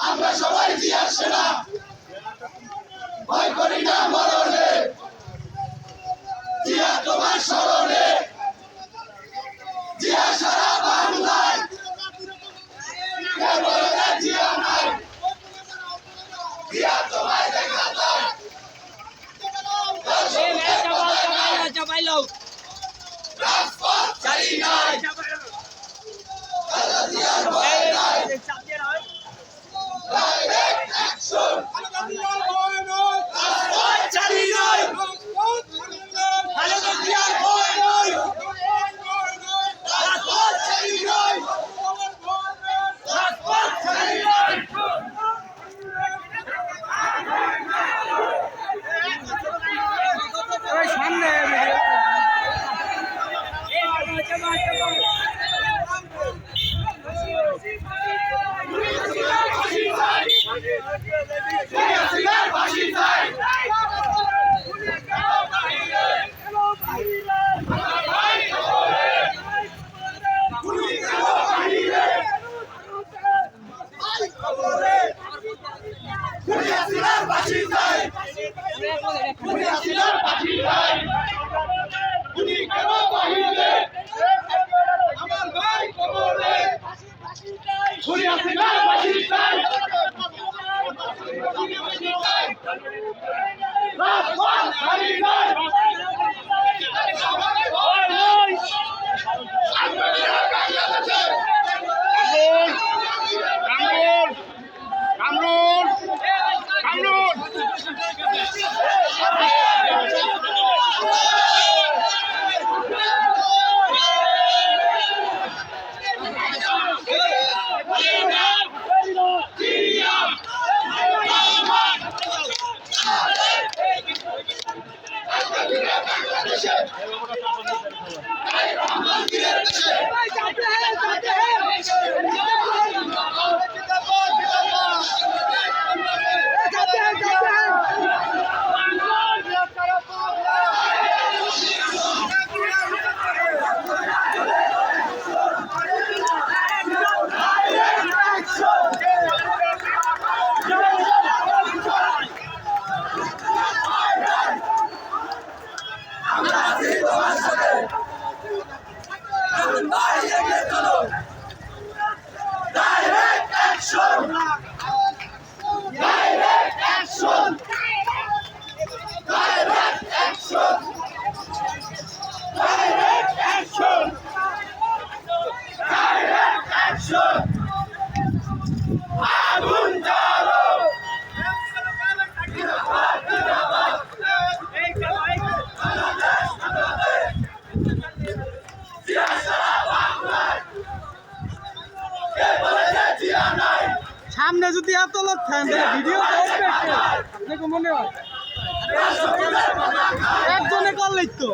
আমরা সবাই জিয়া সেনা, ভয় করি না মরণে, জিয়া তোমার স্মরণে, জিয়া সারা বাংলায়, জিয়া নাই, জিয়া তোমায় দেখা যায়। রাজপথ ছাড়ি নাই, জিয়ার ভয় নাই। Direct action! রাজপথ ছাড়ি নাই, খালেদা জিয়ার ভয় নাই। রাজপথ ছাড়ি নাই, রাজপথ ছাড়ি নাই। সামনে যদি এত লোক থাকে ভিডিও আপনাকে মনে হয় একজনে করলেই তো